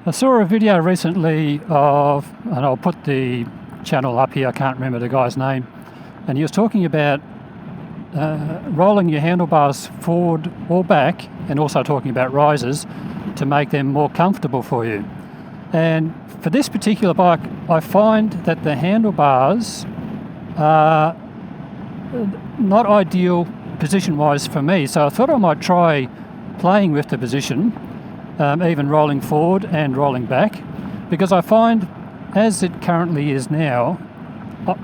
I saw a video recently of, and I'll put the channel up here, I can't remember the guy's name, and he was talking about rolling your handlebars forward or back, and also talking about risers to make them more comfortable for you. And for this particular bike, I find that the handlebars are not ideal position-wise for me, so I thought I might try playing with the position, even rolling forward and rolling back, because I find as it currently is now,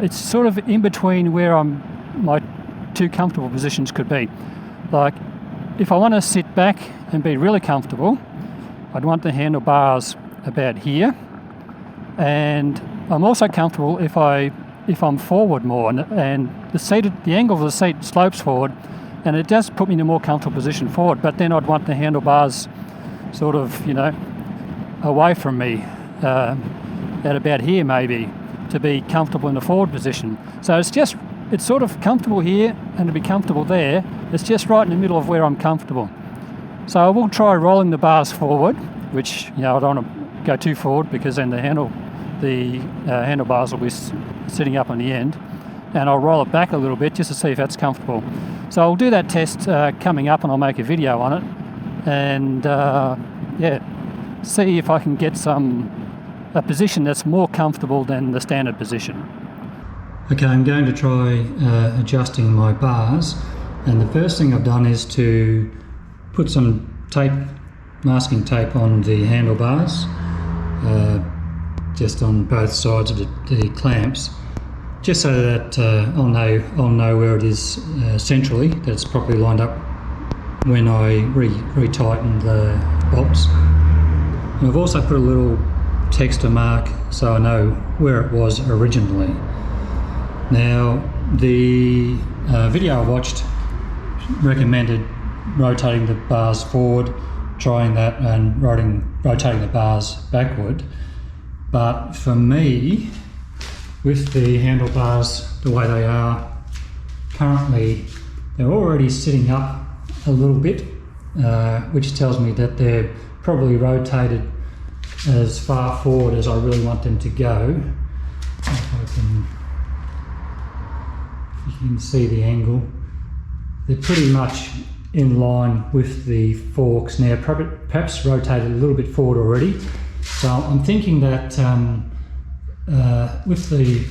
it's sort of in between where my two comfortable positions could be. Like if I want to sit back and be really comfortable, I'd want the handlebars about here, and I'm also comfortable if I'm forward more, and the angle of the seat slopes forward, and it does put me in a more comfortable position forward, but then I'd want the handlebars sort of, away from me, at about here maybe, to be comfortable in the forward position. So it's sort of comfortable here and to be comfortable there. It's just right in the middle of where I'm comfortable. So I will try rolling the bars forward, which, I don't want to go too forward because then the handlebars will be sitting up on the end, and I'll roll it back a little bit just to see if that's comfortable. So I'll do that test coming up, and I'll make a video on it, and see if I can get a position that's more comfortable than the standard position. Okay, I'm going to try adjusting my bars, and the first thing I've done is to put some masking tape on the handlebars, just on both sides of the clamps, just so that I'll know where it is centrally, that it's properly lined up when I retighten the bolts. And I've also put a little texture mark so I know where it was originally. Now, the video I watched recommended rotating the bars forward, trying that, and rotating the bars backward. But for me, with the handlebars the way they are currently, they're already sitting up a little bit, which tells me that they're probably rotated as far forward as I really want them to go. If you can see the angle, they're pretty much in line with the forks now, perhaps rotated a little bit forward already. So I'm thinking that with the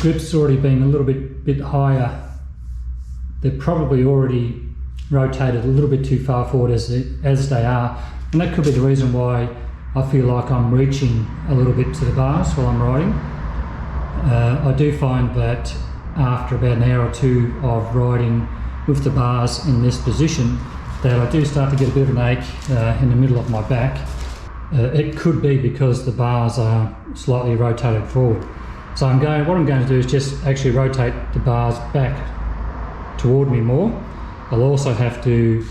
grips already being a little bit higher, they're probably already rotated a little bit too far forward as they are, and that could be the reason why I feel like I'm reaching a little bit to the bars while I'm riding. I do find that after about an hour or two of riding with the bars in this position, that I do start to get a bit of an ache in the middle of my back. It could be because the bars are slightly rotated forward. So what I'm going to do is just actually rotate the bars back toward me more. I'll also have to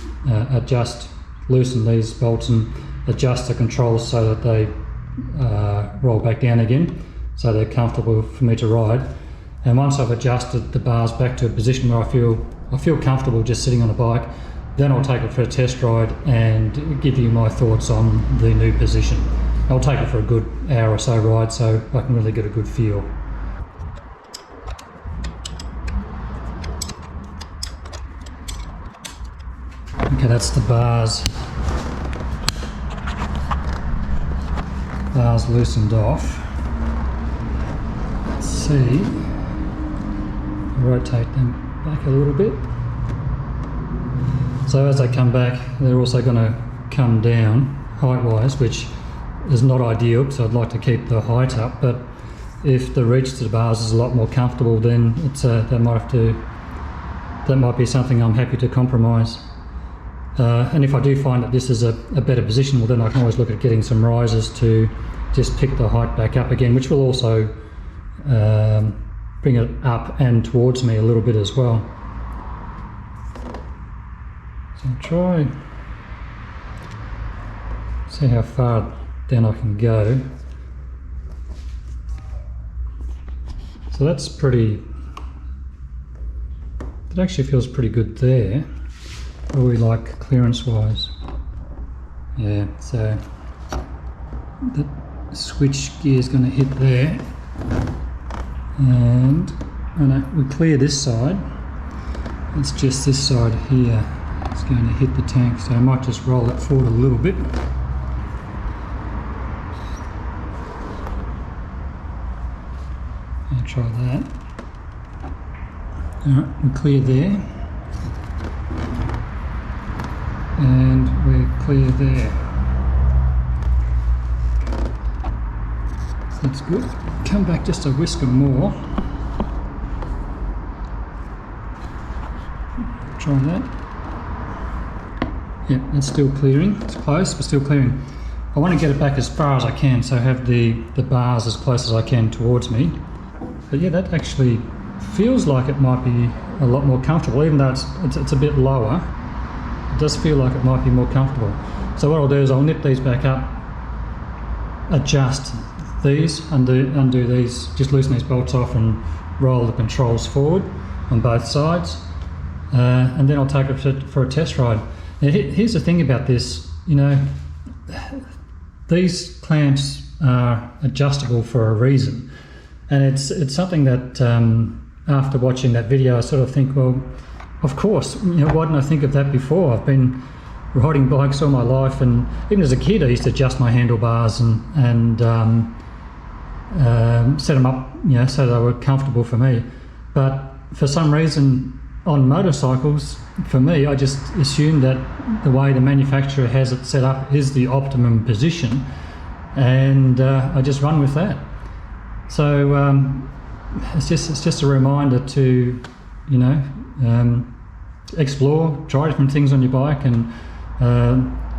loosen these bolts and adjust the controls so that they roll back down again, so they're comfortable for me to ride. And once I've adjusted the bars back to a position where I feel comfortable just sitting on a bike, then I'll take it for a test ride and give you my thoughts on the new position. I'll take it for a good hour or so ride so I can really get a good feel. Okay, that's the bars loosened off. Let's see, rotate them back a little bit. So as they come back, they're also going to come down height-wise, which is not ideal because I'd like to keep the height up, but if the reach to the bars is a lot more comfortable, then that might be something I'm happy to compromise. And if I do find that this is a better position, well, then I can always look at getting some risers to just pick the height back up again, which will also bring it up and towards me a little bit as well. So I'll try, see how far down I can go. So that's pretty, it actually feels pretty good there. What do we like clearance wise? Yeah, so the switch gear is going to hit there, and we clear this side. It's just this side here. It's going to hit the tank, so I might just roll it forward a little bit. I'll try that. Alright, we're clear there. And we're clear there. So that's good. Come back just a whisker more. Try that. Yeah, it's still clearing. It's close, but still clearing. I want to get it back as far as I can, so I have the bars as close as I can towards me. But yeah, that actually feels like it might be a lot more comfortable, even though it's a bit lower. It does feel like it might be more comfortable. So what I'll do is I'll nip these back up, adjust these, undo these, just loosen these bolts off and roll the controls forward on both sides. And then I'll take it for a test ride. Now, here's the thing about this, you know, these clamps are adjustable for a reason, and it's something that after watching that video I sort of think, well, of course, you know, why didn't I think of that before? I've been riding bikes all my life, and even as a kid I used to adjust my handlebars and set them up, you know, so they were comfortable for me. But for some reason on motorcycles, for me, I just assume that the way the manufacturer has it set up is the optimum position, and I just run with that. So it's just a reminder to, you know, explore, try different things on your bike, and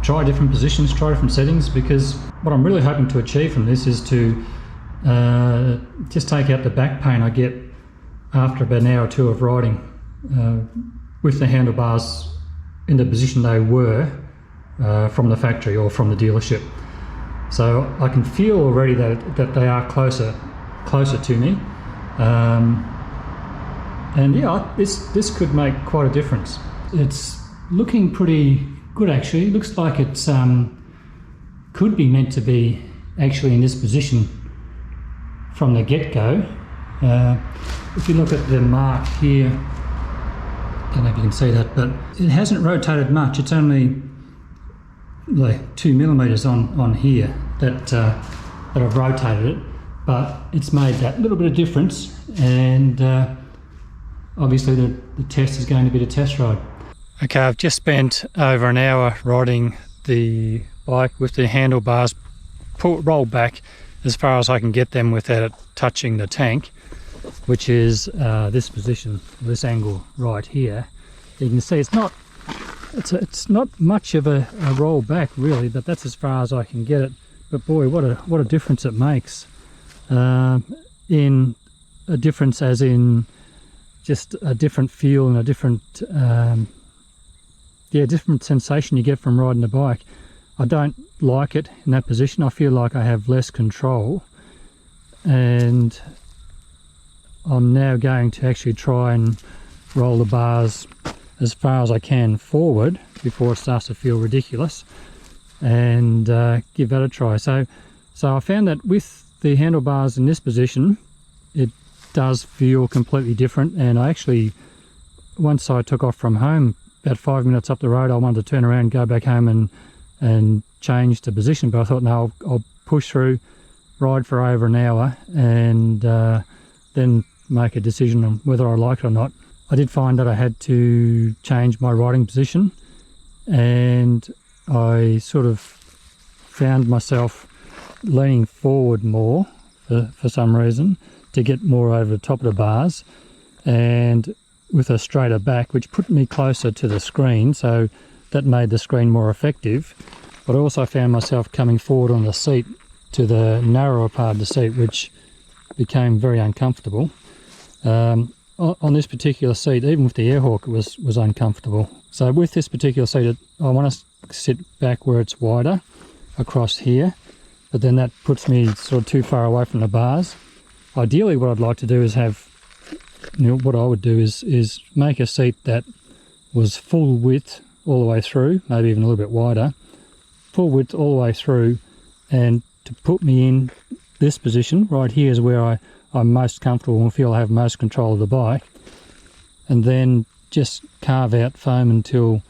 try different positions, try different settings, because what I'm really hoping to achieve from this is to just take out the back pain I get after about an hour or two of riding with the handlebars in the position they were from the factory or from the dealership. So I can feel already that they are closer to me, and yeah, this could make quite a difference. It's looking pretty good actually. It looks like it's could be meant to be actually in this position from the get-go. If you look at the mark here, I don't know if you can see that, but it hasn't rotated much. It's only like 2 millimeters on here that I've rotated it, but it's made that little bit of difference, and obviously the test is going to be the test ride. Okay, I've just spent over an hour riding the bike with the handlebars rolled back as far as I can get them without it touching the tank, which is this position, this angle right here. You can see it's not much of a roll back really, but that's as far as I can get it. But boy, what a difference it makes. In a difference as in just a different feel and a different different sensation you get from riding a bike. I don't like it in that position. I feel like I have less control, and I'm now going to actually try and roll the bars as far as I can forward before it starts to feel ridiculous, and give that a try. So I found that with the handlebars in this position, it does feel completely different. And I actually, once I took off from home, about 5 minutes up the road, I wanted to turn around, go back home and change the position, but I thought, no, I'll push through, ride for over an hour, and then make a decision on whether I like it or not. I did find that I had to change my riding position, and I sort of found myself leaning forward more for some reason to get more over the top of the bars, and with a straighter back, which put me closer to the screen, so that made the screen more effective. But I also found myself coming forward on the seat to the narrower part of the seat, which became very uncomfortable. On this particular seat, even with the airhawk, it was uncomfortable. So with this particular seat, I want to sit back where it's wider across here, but then that puts me sort of too far away from the bars. Ideally, what I'd like to do is have, you know, what I would do is make a seat that was full width all the way through, maybe even a little bit wider, full width all the way through, and to put me in this position. Right here is where I'm most comfortable and feel I have most control of the bike, and then just carve out foam until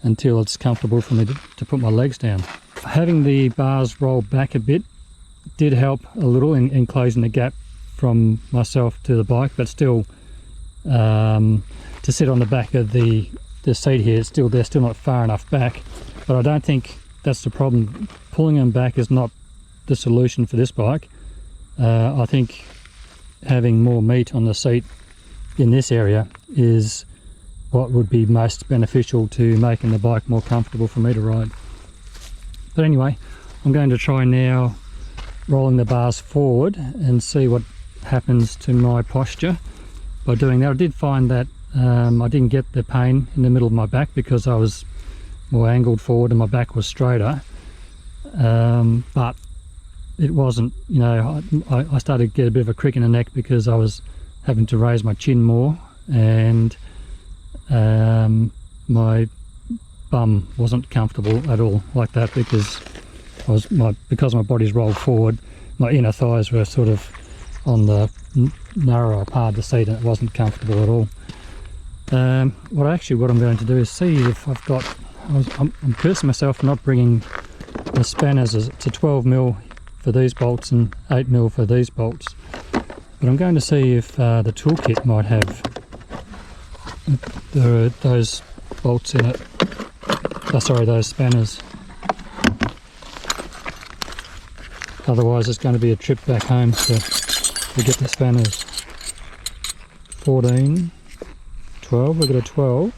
it's comfortable for me to put my legs down. Having the bars roll back a bit did help a little in closing the gap from myself to the bike, but still to sit on the back of the seat here, they're still not far enough back. But I don't think that's the problem. Pulling them back is not the solution for this bike. I think having more meat on the seat in this area is what would be most beneficial to making the bike more comfortable for me to ride. But anyway, I'm going to try now rolling the bars forward and see what happens to my posture by doing that. I did find that I didn't get the pain in the middle of my back because I was more angled forward and my back was straighter, but it wasn't, you know, I started to get a bit of a crick in the neck because I was having to raise my chin more, and my bum wasn't comfortable at all like that because because my body's rolled forward, my inner thighs were sort of on the narrower part of the seat and it wasn't comfortable at all. What I'm going to do is see if I've got, I'm cursing myself for not bringing the spanners. It's a 12mm for these bolts and 8mm for these bolts, but I'm going to see if the toolkit might have those bolts in it. Those spanners. Otherwise it's going to be a trip back home to get the spanners. 14, 12, we've got a 12,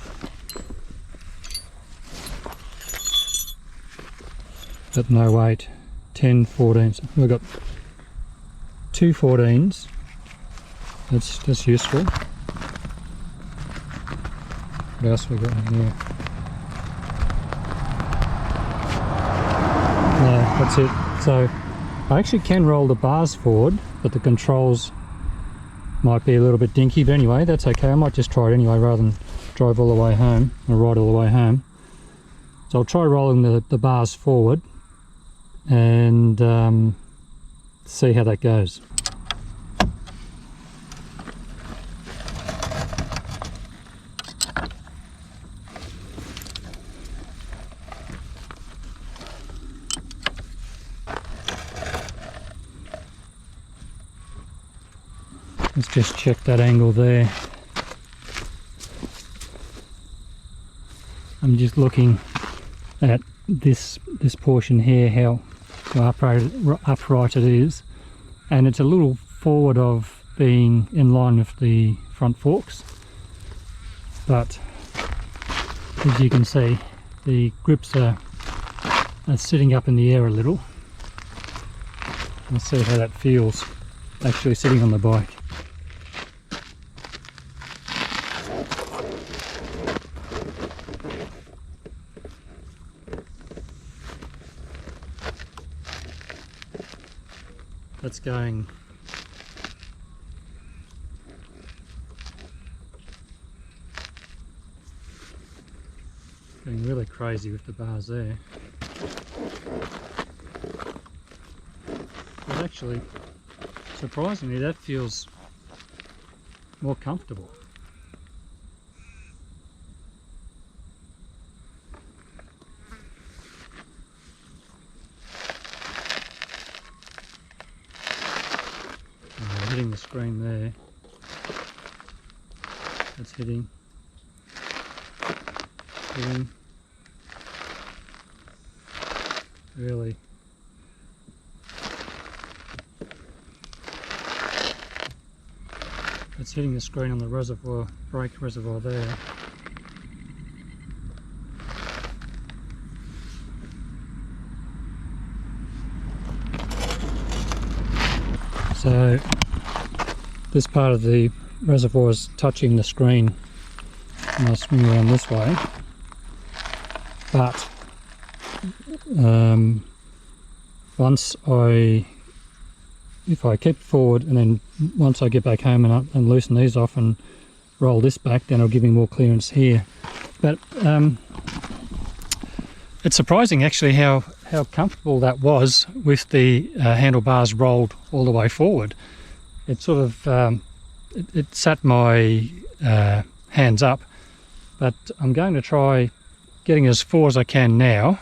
but no weight. 10, 14s, we've got 2 14s, that's useful. What else we got in here? No, that's it. So I actually can roll the bars forward, but the controls might be a little bit dinky, but anyway, that's okay. I might just try it anyway rather than drive all the way home or ride all the way home. So I'll try rolling the bars forward and see how that goes. Let's just check that angle there. I'm just looking at this portion here, how upright it is, and it's a little forward of being in line with the front forks, but as you can see the grips are sitting up in the air a little. Let's see how that feels actually sitting on the bike. That's going really crazy with the bars there. But actually, surprisingly, that feels more comfortable. Hitting the screen there. That's hitting. Really. It's hitting the screen on the reservoir, brake reservoir there. So this part of the reservoir is touching the screen and I'll swing around this way, but if I keep it forward and then once I get back home and loosen these off and roll this back, then it'll give me more clearance here. But it's surprising actually how how comfortable that was with the handlebars rolled all the way forward. It sort of it sat my hands up, but I'm going to try getting as far as I can now.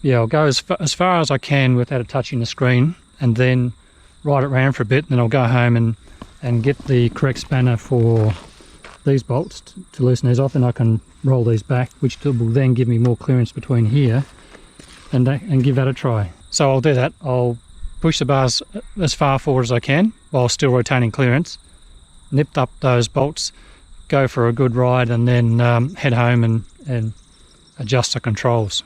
Yeah, I'll go as far as I can without it touching the screen, and then ride it around for a bit, and then I'll go home and get the correct spanner for these bolts to loosen these off, and I can roll these back, which will then give me more clearance between here, and give that a try. So I'll do that. I'll push the bars as far forward as I can while still retaining clearance, nip up those bolts, go for a good ride, and then head home and adjust the controls.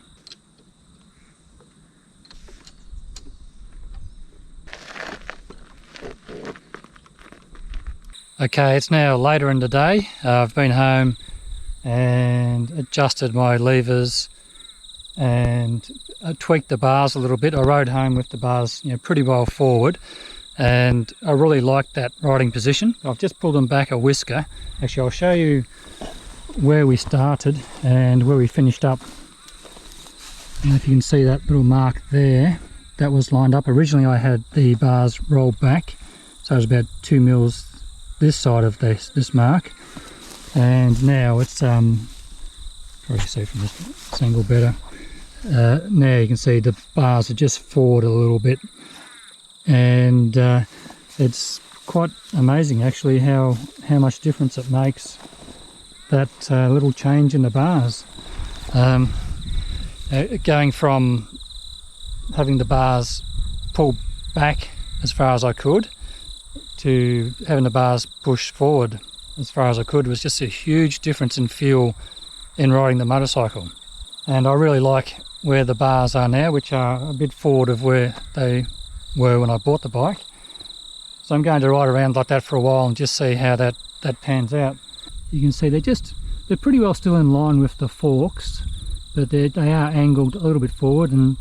Okay, it's now later in the day. I've been home and adjusted my levers and tweaked the bars a little bit. I rode home with the bars, pretty well forward, and I really like that riding position. I've just pulled them back a whisker. Actually, I'll show you where we started and where we finished up. And if you can see that little mark there, that was lined up. Originally I had the bars rolled back, so it was about 2 mils this side of this mark, and now it's probably see from this angle better. Now you can see the bars are just forward a little bit, and it's quite amazing actually how much difference it makes, that little change in the bars. Going from having the bars pulled back as far as I could to having the bars pushed forward as far as I could was just a huge difference in feel in riding the motorcycle. And I really like where the bars are now, which are a bit forward of where they were when I bought the bike. So I'm going to ride around like that for a while and just see how that pans out. You can see they're pretty well still in line with the forks, but they are angled a little bit forward, and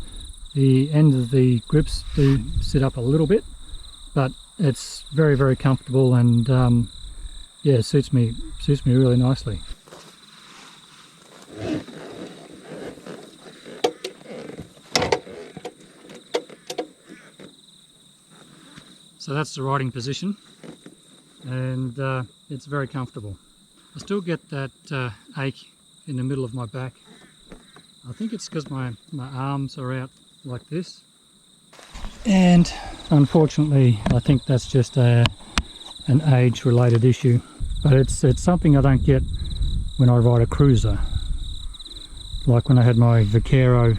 the end of the grips do sit up a little bit, but it's very, very comfortable, and yeah, it suits me really nicely. So that's the riding position, and it's very comfortable. I still get that ache in the middle of my back. I think it's because my arms are out like this, and unfortunately I think that's just an age related issue, but it's something I don't get when I ride a cruiser. Like when I had my Vaquero,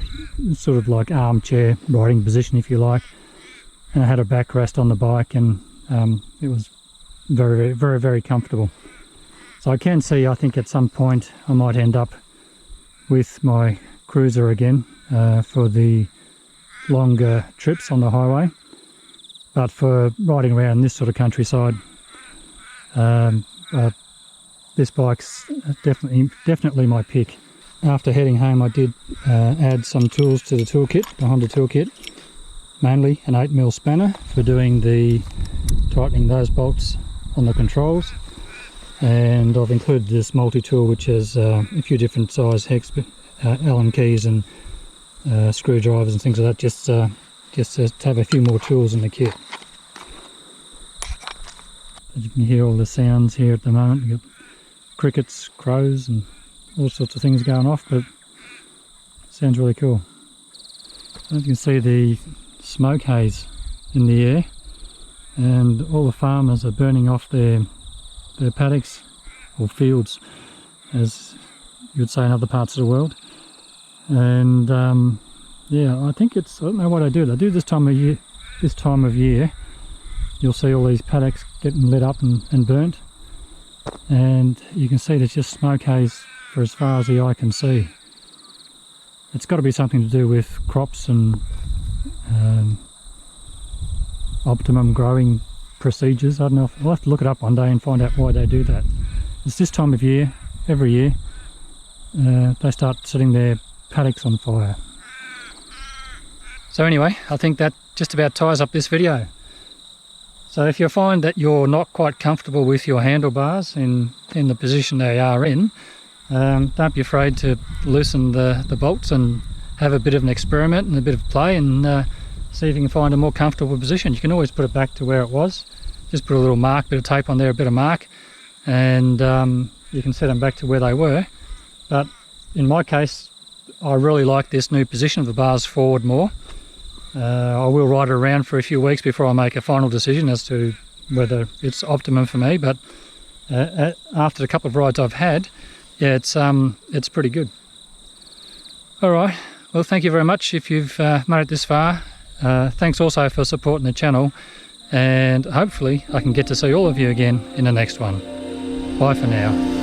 sort of like armchair riding position if you like, and I had a backrest on the bike, and it was very, very, very comfortable. So I can see, I think at some point I might end up with my cruiser again for the longer trips on the highway, but for riding around this sort of countryside, this bike's definitely my pick. After heading home, I did add some tools to the toolkit, the Honda toolkit, mainly an 8mm spanner for doing the tightening those bolts on the controls, and I've included this multi-tool which has a few different size hex, Allen keys and screwdrivers and things like that, just to have a few more tools in the kit. As you can hear all the sounds here at the moment. You've got crickets, crows and all sorts of things going off, but it sounds really cool. As you can see, the smoke haze in the air, and all the farmers are burning off their paddocks or fields, as you would say in other parts of the world. And yeah, I don't know what I do this time of year. You'll see all these paddocks getting lit up and burnt, and you can see there's just smoke haze for as far as the eye can see. It's got to be something to do with crops and optimum growing procedures. I don't know, I'll have to look it up one day and find out why they do that. It's this time of year, every year, they start setting their paddocks on fire. So anyway, I think that just about ties up this video. So if you find that you're not quite comfortable with your handlebars in the position they are in, Don't be afraid to loosen the bolts and have a bit of an experiment and a bit of play, and see if you can find a more comfortable position. You can always put it back to where it was. Just put a little mark, bit of tape on there, a bit of mark, and you can set them back to where they were. But in my case, I really like this new position of the bars forward more. I will ride it around for a few weeks before I make a final decision as to whether it's optimum for me, but after the couple of rides I've had, yeah, it's pretty good. Alright, well, thank you very much if you've made it this far. Thanks also for supporting the channel, and hopefully I can get to see all of you again in the next one. Bye for now.